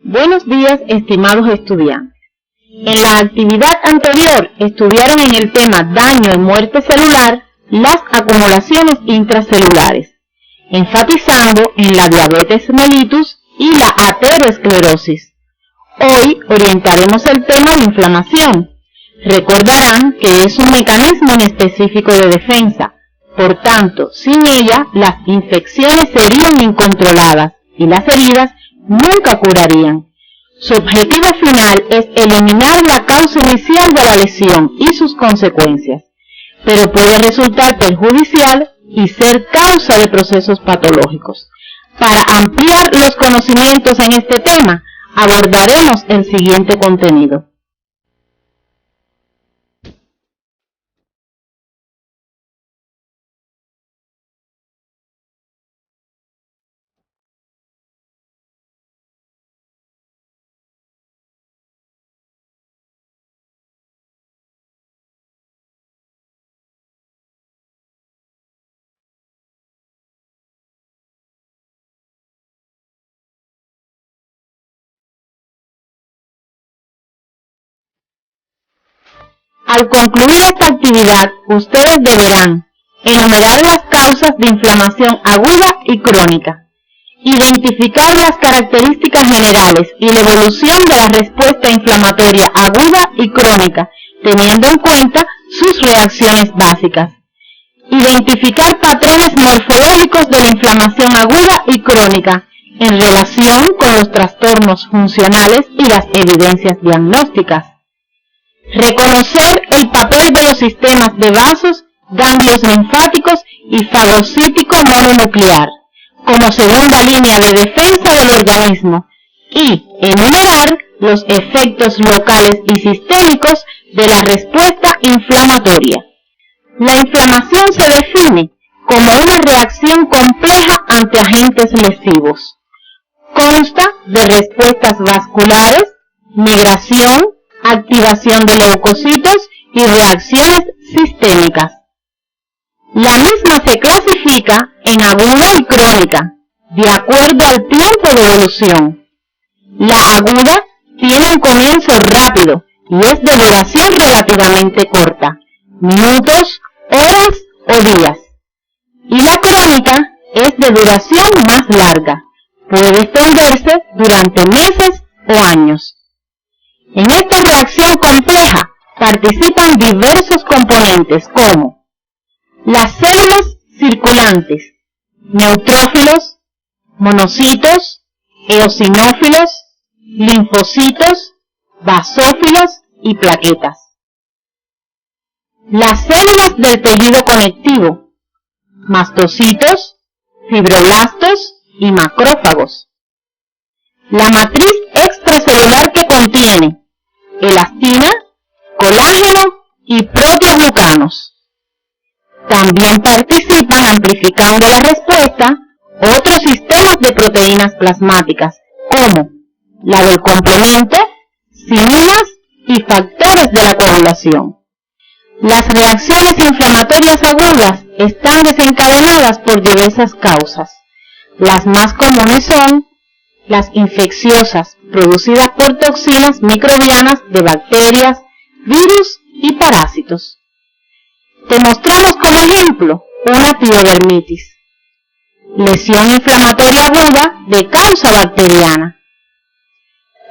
Buenos días, estimados estudiantes. En la actividad anterior estudiaron en el tema daño y muerte celular las acumulaciones intracelulares, enfatizando en la diabetes mellitus y la aterosclerosis. Hoy orientaremos el tema de inflamación. Recordarán que es un mecanismo inespecífico de defensa, por tanto, sin ella las infecciones serían incontroladas y las heridas nunca curarían. Su objetivo final es eliminar la causa inicial de la lesión y sus consecuencias, pero puede resultar perjudicial y ser causa de procesos patológicos. Para ampliar los conocimientos en este tema, abordaremos el siguiente contenido. Al concluir esta actividad, ustedes deberán enumerar las causas de inflamación aguda y crónica, identificar las características generales y la evolución de la respuesta inflamatoria aguda y crónica, teniendo en cuenta sus reacciones básicas, identificar patrones morfológicos de la inflamación aguda y crónica en relación con los trastornos funcionales y las evidencias diagnósticas, reconocer el papel de los sistemas de vasos, ganglios linfáticos y fagocítico mononuclear como segunda línea de defensa del organismo y enumerar los efectos locales y sistémicos de la respuesta inflamatoria. La inflamación se define como una reacción compleja ante agentes lesivos. Consta de respuestas vasculares, migración, activación de leucocitos y reacciones sistémicas. La misma se clasifica en aguda y crónica, de acuerdo al tiempo de evolución. La aguda tiene un comienzo rápido y es de duración relativamente corta, minutos, horas o días. Y la crónica es de duración más larga, puede extenderse durante meses o años. En esta reacción compleja participan diversos componentes como las células circulantes, neutrófilos, monocitos, eosinófilos, linfocitos, basófilos y plaquetas. Las células del tejido conectivo, mastocitos, fibroblastos y macrófagos. La matriz extracelular que contiene elastina, colágeno y proteoglucanos. También participan amplificando la respuesta otros sistemas de proteínas plasmáticas, como la del complemento, cilinas y factores de la coagulación. Las reacciones inflamatorias agudas están desencadenadas por diversas causas. Las más comunes son las infecciosas, producidas por toxinas microbianas de bacterias, virus y parásitos. Te mostramos como ejemplo una piodermitis, lesión inflamatoria aguda de causa bacteriana.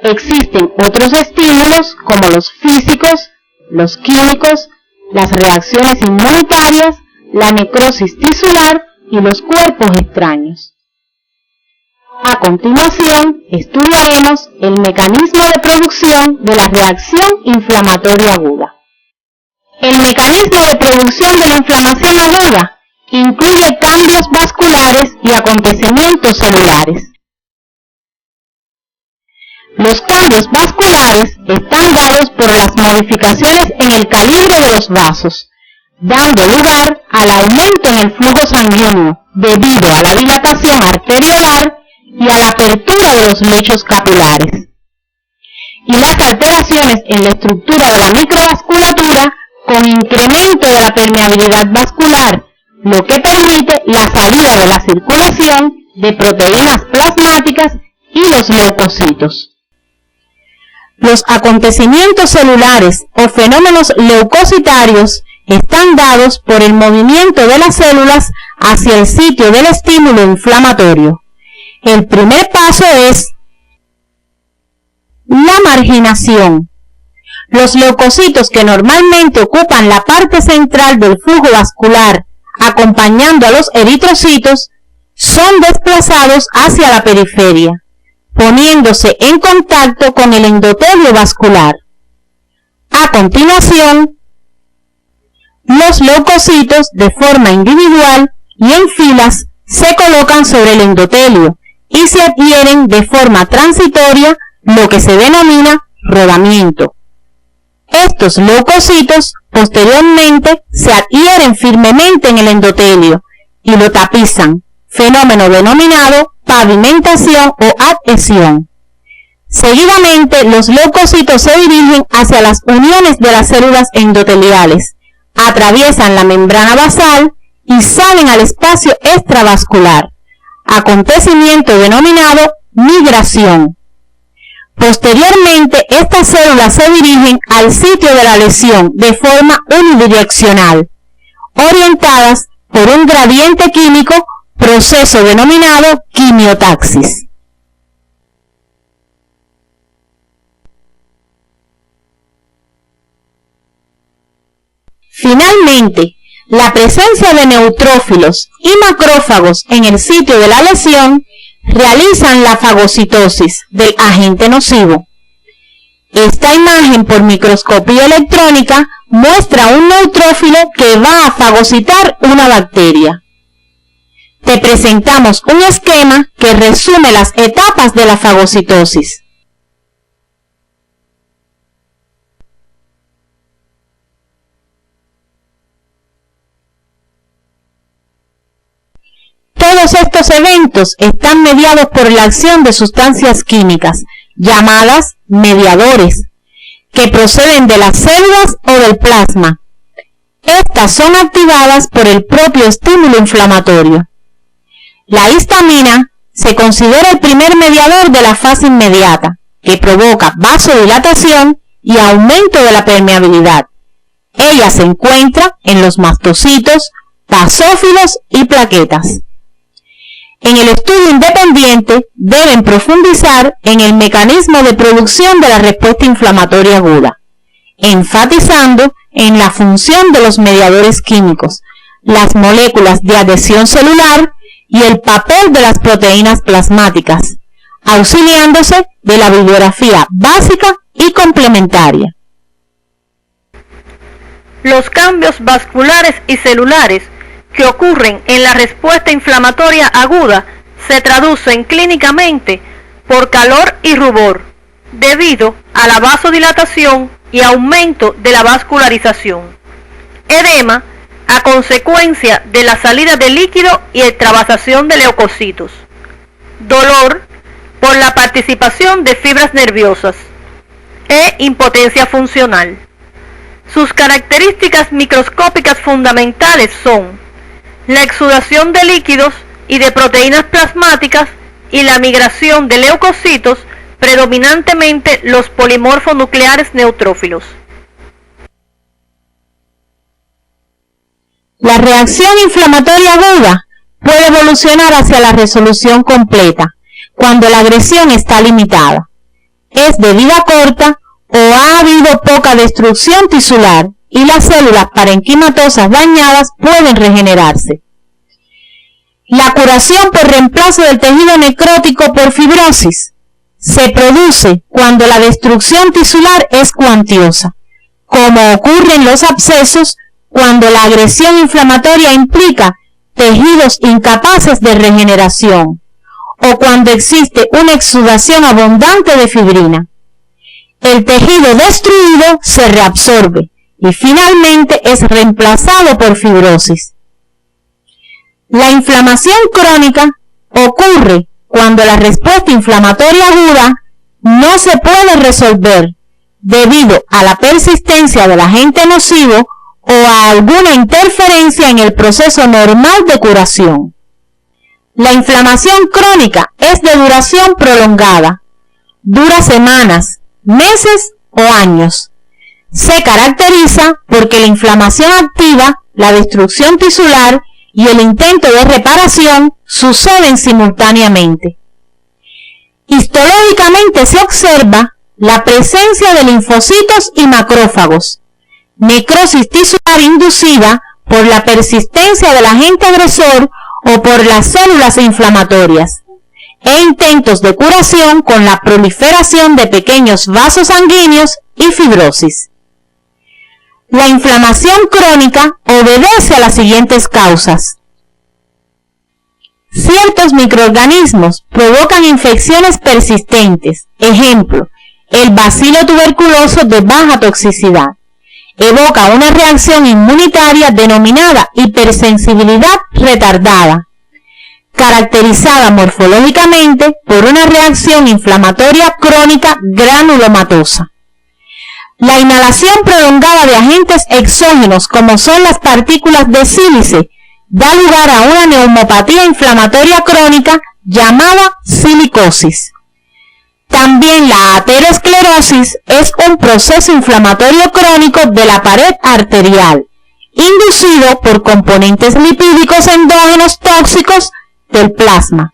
Existen otros estímulos como los físicos, los químicos, las reacciones inmunitarias, la necrosis tisular y los cuerpos extraños. A continuación, estudiaremos el mecanismo de producción de la reacción inflamatoria aguda. El mecanismo de producción de la inflamación aguda incluye cambios vasculares y acontecimientos celulares. Los cambios vasculares están dados por las modificaciones en el calibre de los vasos, dando lugar al aumento en el flujo sanguíneo debido a la dilatación arteriolar y a la apertura de los lechos capilares, y las alteraciones en la estructura de la microvasculatura con incremento de la permeabilidad vascular, lo que permite la salida de la circulación de proteínas plasmáticas y los leucocitos. Los acontecimientos celulares o fenómenos leucocitarios están dados por el movimiento de las células hacia el sitio del estímulo inflamatorio. El primer paso es la marginación. Los leucocitos, que normalmente ocupan la parte central del flujo vascular acompañando a los eritrocitos, son desplazados hacia la periferia, poniéndose en contacto con el endotelio vascular. A continuación, los leucocitos, de forma individual y en filas, se colocan sobre el endotelio y se adhieren de forma transitoria, lo que se denomina rodamiento. Estos leucocitos posteriormente se adhieren firmemente en el endotelio y lo tapizan, fenómeno denominado pavimentación o adhesión. Seguidamente, los leucocitos se dirigen hacia las uniones de las células endoteliales, atraviesan la membrana basal y salen al espacio extravascular, acontecimiento denominado migración. Posteriormente, estas células se dirigen al sitio de la lesión de forma unidireccional, orientadas por un gradiente químico, proceso denominado quimiotaxis. Finalmente, la presencia de neutrófilos y macrófagos en el sitio de la lesión realizan la fagocitosis del agente nocivo. Esta imagen por microscopía electrónica muestra un neutrófilo que va a fagocitar una bacteria. Te presentamos un esquema que resume las etapas de la fagocitosis. Todos estos eventos están mediados por la acción de sustancias químicas, llamadas mediadores, que proceden de las células o del plasma. Estas son activadas por el propio estímulo inflamatorio. La histamina se considera el primer mediador de la fase inmediata, que provoca vasodilatación y aumento de la permeabilidad. Ella se encuentra en los mastocitos, basófilos y plaquetas. En el estudio independiente deben profundizar en el mecanismo de producción de la respuesta inflamatoria aguda, enfatizando en la función de los mediadores químicos, las moléculas de adhesión celular y el papel de las proteínas plasmáticas, auxiliándose de la bibliografía básica y complementaria. Los cambios vasculares y celulares que ocurren en la respuesta inflamatoria aguda se traducen clínicamente por calor y rubor, debido a la vasodilatación y aumento de la vascularización. Edema, a consecuencia de la salida de líquido y extravasación de leucocitos. Dolor, por la participación de fibras nerviosas. E impotencia funcional. Sus características microscópicas fundamentales son la exudación de líquidos y de proteínas plasmáticas y la migración de leucocitos, predominantemente los polimorfonucleares neutrófilos. La reacción inflamatoria aguda puede evolucionar hacia la resolución completa cuando la agresión está limitada, es de vida corta o ha habido poca destrucción tisular y las células parenquimatosas dañadas pueden regenerarse. La curación por reemplazo del tejido necrótico por fibrosis se produce cuando la destrucción tisular es cuantiosa, como ocurre en los abscesos cuando la agresión inflamatoria implica tejidos incapaces de regeneración, o cuando existe una exudación abundante de fibrina. El tejido destruido se reabsorbe y finalmente es reemplazado por fibrosis. La inflamación crónica ocurre cuando la respuesta inflamatoria aguda no se puede resolver debido a la persistencia del agente nocivo o a alguna interferencia en el proceso normal de curación. La inflamación crónica es de duración prolongada, dura semanas, meses o años. Se caracteriza porque la inflamación activa, la destrucción tisular y el intento de reparación suceden simultáneamente. Histológicamente se observa la presencia de linfocitos y macrófagos, necrosis tisular inducida por la persistencia del agente agresor o por las células inflamatorias, e intentos de curación con la proliferación de pequeños vasos sanguíneos y fibrosis. La inflamación crónica obedece a las siguientes causas. Ciertos microorganismos provocan infecciones persistentes, ejemplo, el bacilo tuberculoso de baja toxicidad. Evoca una reacción inmunitaria denominada hipersensibilidad retardada, caracterizada morfológicamente por una reacción inflamatoria crónica granulomatosa. La inhalación prolongada de agentes exógenos como son las partículas de sílice da lugar a una neumopatía inflamatoria crónica llamada silicosis. También la aterosclerosis es un proceso inflamatorio crónico de la pared arterial, inducido por componentes lipídicos endógenos tóxicos del plasma.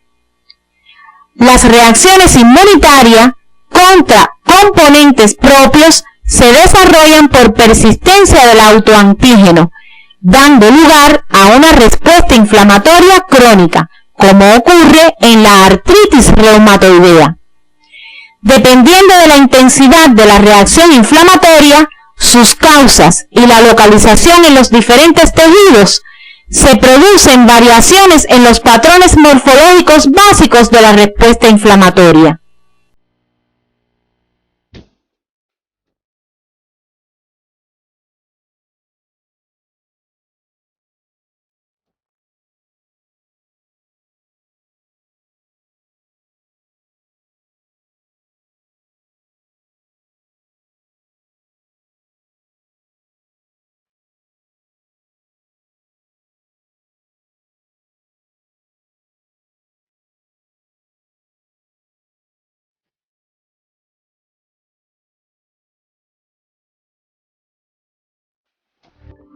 Las reacciones inmunitarias contra componentes propios se desarrollan por persistencia del autoantígeno, dando lugar a una respuesta inflamatoria crónica, como ocurre en la artritis reumatoidea. Dependiendo de la intensidad de la reacción inflamatoria, sus causas y la localización en los diferentes tejidos, se producen variaciones en los patrones morfológicos básicos de la respuesta inflamatoria.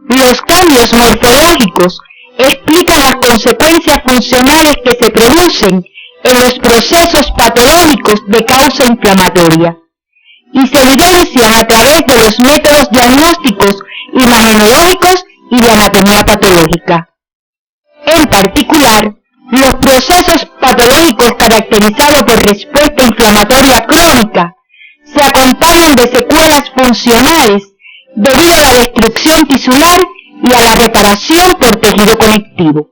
Los cambios morfológicos explican las consecuencias funcionales que se producen en los procesos patológicos de causa inflamatoria y se evidencian a través de los métodos diagnósticos imagenológicos y de anatomía patológica. En particular, los procesos patológicos caracterizados por respuesta inflamatoria crónica se acompañan de secuelas funcionales debido a la destrucción tisular y a la reparación por tejido conectivo.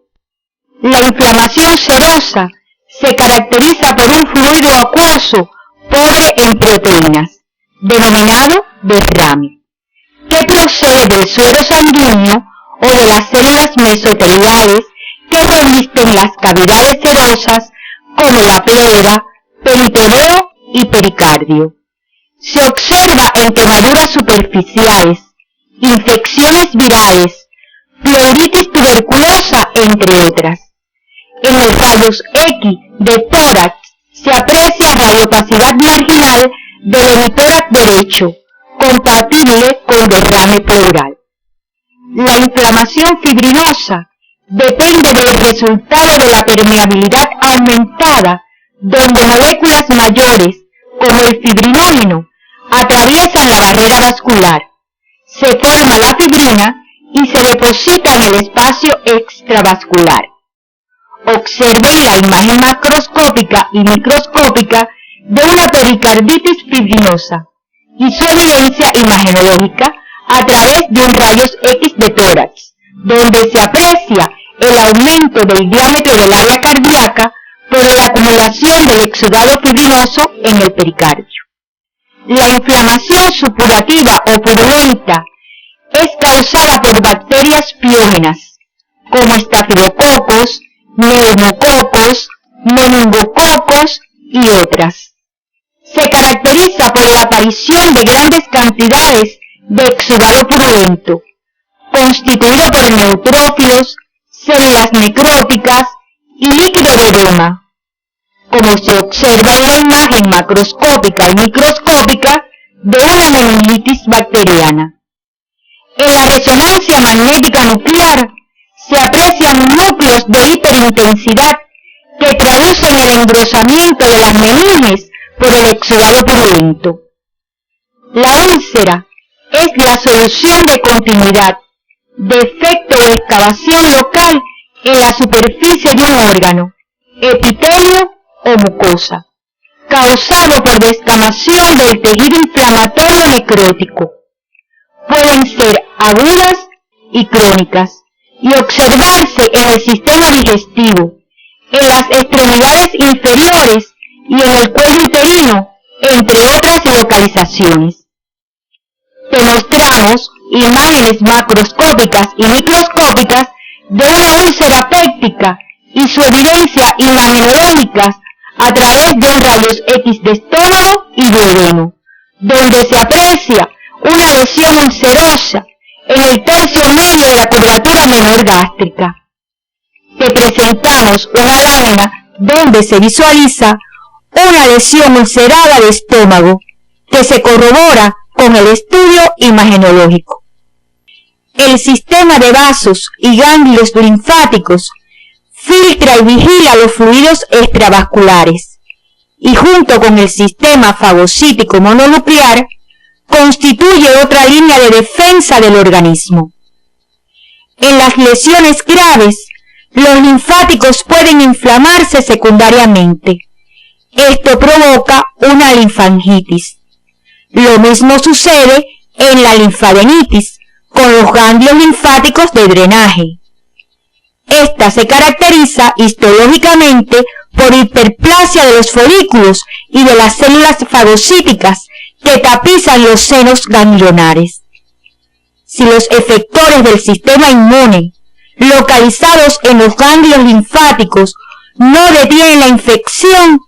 La inflamación serosa se caracteriza por un fluido acuoso pobre en proteínas, denominado derrame, que procede del suero sanguíneo o de las células mesoteliales que revisten las cavidades serosas como la pleura, peritoneo y pericardio. Se observa en quemaduras superficiales, infecciones virales, pleuritis tuberculosa, entre otras. En los rayos X de tórax se aprecia radiopacidad marginal del hemitórax derecho, compatible con derrame pleural. La inflamación fibrinosa depende del resultado de la permeabilidad aumentada, donde moléculas mayores, como el fibrinógeno, atraviesan la barrera vascular. Se forma la fibrina y se deposita en el espacio extravascular. Observen la imagen macroscópica y microscópica de una pericarditis fibrinosa y su evidencia imagenológica a través de un rayos X de tórax, donde se aprecia el aumento del diámetro del área cardíaca por la acumulación del exudado fibrinoso en el pericardio. La inflamación supurativa o purulenta es causada por bacterias piógenas, como estafilococos, neumococos, meningococos y otras. Se caracteriza por la aparición de grandes cantidades de exudado purulento, constituido por neutrófilos, células necróticas y líquido de edema. Como se observa en la imagen macroscópica y microscópica, de una meningitis bacteriana. En la resonancia magnética nuclear se aprecian núcleos de hiperintensidad que traducen el engrosamiento de las meninges por el exudado purulento. La úlcera es la solución de continuidad, defecto o excavación local en la superficie de un órgano, epitelio o mucosa, causado por descamación del tejido inflamatorio necrótico. Pueden ser agudas y crónicas y observarse en el sistema digestivo, en las extremidades inferiores y en el cuello uterino, entre otras localizaciones. Te mostramos imágenes macroscópicas y microscópicas de una úlcera péptica y su evidencia imagenológicas a través de rayos X de estómago y duodeno, donde se aprecia una lesión ulcerosa en el tercio medio de la curvatura menor gástrica. Te presentamos una lámina donde se visualiza una lesión ulcerada de estómago que se corrobora con el estudio imagenológico. El sistema de vasos y ganglios linfáticos filtra y vigila los fluidos extravasculares y junto con el sistema fagocítico mononuclear constituye otra línea de defensa del organismo. En las lesiones graves, los linfáticos pueden inflamarse secundariamente. Esto provoca una linfangitis. Lo mismo sucede en la linfadenitis, con los ganglios linfáticos de drenaje. Esta se caracteriza histológicamente por hiperplasia de los folículos y de las células fagocíticas que tapizan los senos ganglionares. Si los efectores del sistema inmune, localizados en los ganglios linfáticos, no detienen la infección,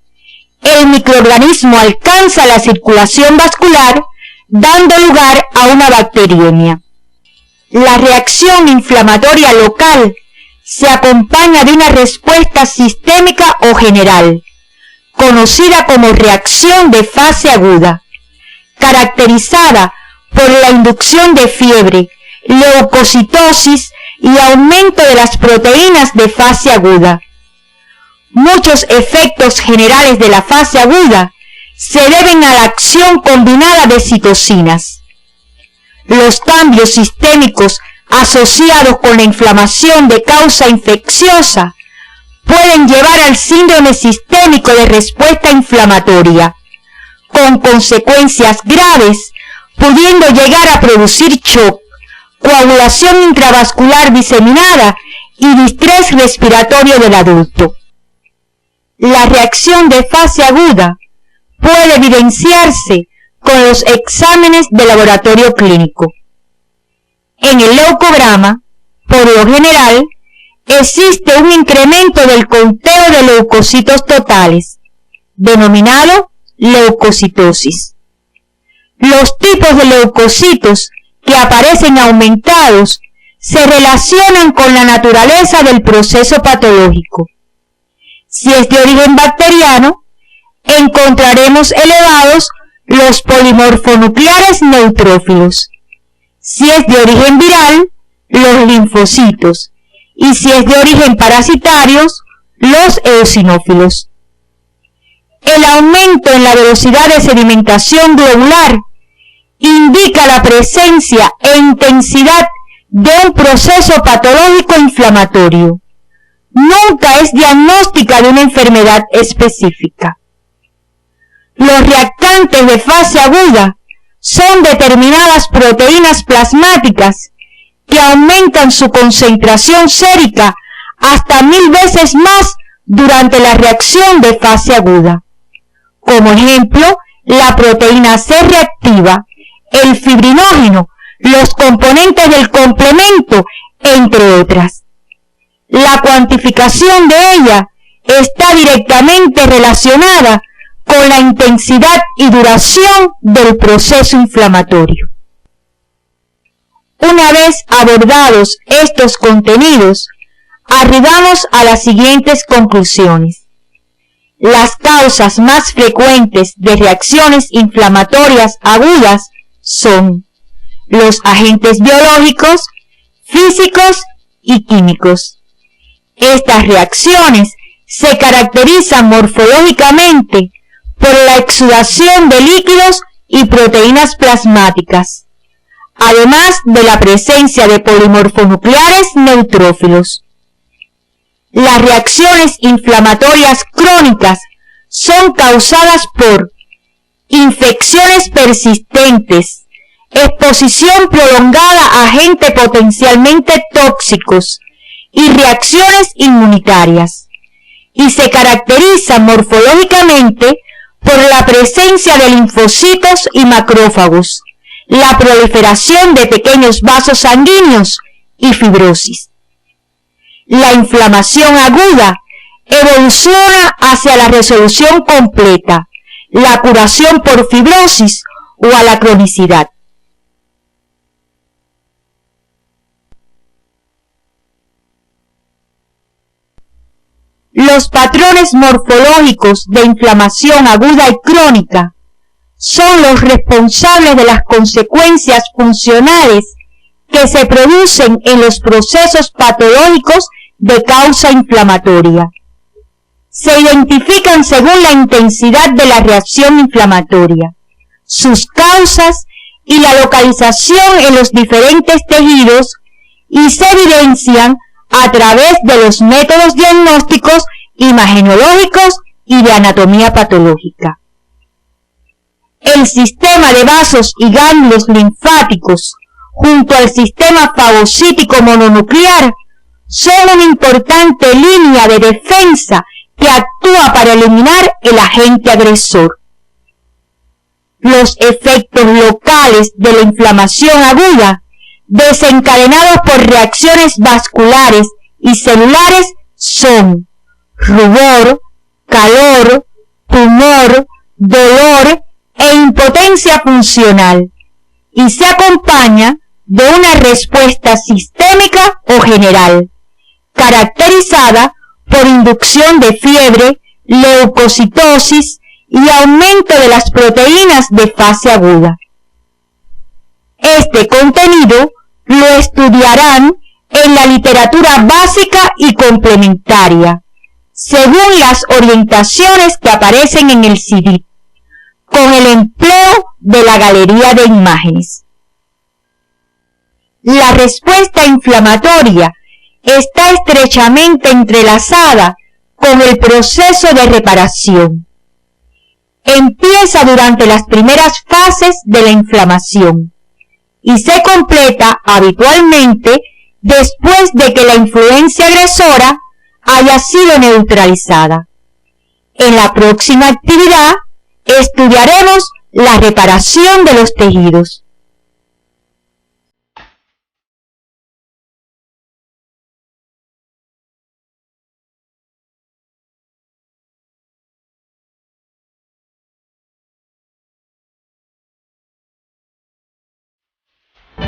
el microorganismo alcanza la circulación vascular, dando lugar a una bacteriemia. La reacción inflamatoria local se acompaña de una respuesta sistémica o general, conocida como reacción de fase aguda, caracterizada por la inducción de fiebre, leucocitosis y aumento de las proteínas de fase aguda. Muchos efectos generales de la fase aguda se deben a la acción combinada de citocinas. Los cambios sistémicos asociados con la inflamación de causa infecciosa pueden llevar al síndrome sistémico de respuesta inflamatoria, con consecuencias graves, pudiendo llegar a producir shock, coagulación intravascular diseminada y distrés respiratorio del adulto. La reacción de fase aguda puede evidenciarse con los exámenes de laboratorio clínico. En el leucograma, por lo general, existe un incremento del conteo de leucocitos totales, denominado leucocitosis. Los tipos de leucocitos que aparecen aumentados se relacionan con la naturaleza del proceso patológico. Si es de origen bacteriano, encontraremos elevados los polimorfonucleares neutrófilos. Si es de origen viral, los linfocitos. Y si es de origen parasitario, los eosinófilos. El aumento en la velocidad de sedimentación globular indica la presencia e intensidad de un proceso patológico inflamatorio. Nunca es diagnóstica de una enfermedad específica. Los reactantes de fase aguda son determinadas proteínas plasmáticas que aumentan su concentración sérica hasta 1000 veces más durante la reacción de fase aguda. Como ejemplo, la proteína C reactiva, el fibrinógeno, los componentes del complemento, entre otras. La cuantificación de ella está directamente relacionada con la intensidad y duración del proceso inflamatorio. Una vez abordados estos contenidos, arribamos a las siguientes conclusiones. Las causas más frecuentes de reacciones inflamatorias agudas son los agentes biológicos, físicos y químicos. Estas reacciones se caracterizan morfológicamente por la exudación de líquidos y proteínas plasmáticas, además de la presencia de polimorfonucleares neutrófilos. Las reacciones inflamatorias crónicas son causadas por infecciones persistentes, exposición prolongada a agentes potencialmente tóxicos y reacciones inmunitarias, y se caracterizan morfológicamente por la presencia de linfocitos y macrófagos, la proliferación de pequeños vasos sanguíneos y fibrosis. La inflamación aguda evoluciona hacia la resolución completa, la curación por fibrosis o a la cronicidad. Los patrones morfológicos de inflamación aguda y crónica son los responsables de las consecuencias funcionales que se producen en los procesos patológicos de causa inflamatoria. Se identifican según la intensidad de la reacción inflamatoria, sus causas y la localización en los diferentes tejidos, y se evidencian a través de los métodos diagnósticos imagenológicos y de anatomía patológica. El sistema de vasos y ganglios linfáticos, junto al sistema fagocítico mononuclear, son una importante línea de defensa que actúa para eliminar el agente agresor. Los efectos locales de la inflamación aguda, desencadenados por reacciones vasculares y celulares, son rubor, calor, tumor, dolor e impotencia funcional, y se acompaña de una respuesta sistémica o general, caracterizada por inducción de fiebre, leucocitosis y aumento de las proteínas de fase aguda. Este contenido lo estudiarán en la literatura básica y complementaria, según las orientaciones que aparecen en el CD, con el empleo de la galería de imágenes. La respuesta inflamatoria está estrechamente entrelazada con el proceso de reparación. Empieza durante las primeras fases de la inflamación y se completa habitualmente después de que la influencia agresora haya sido neutralizada. En la próxima actividad estudiaremos la reparación de los tejidos.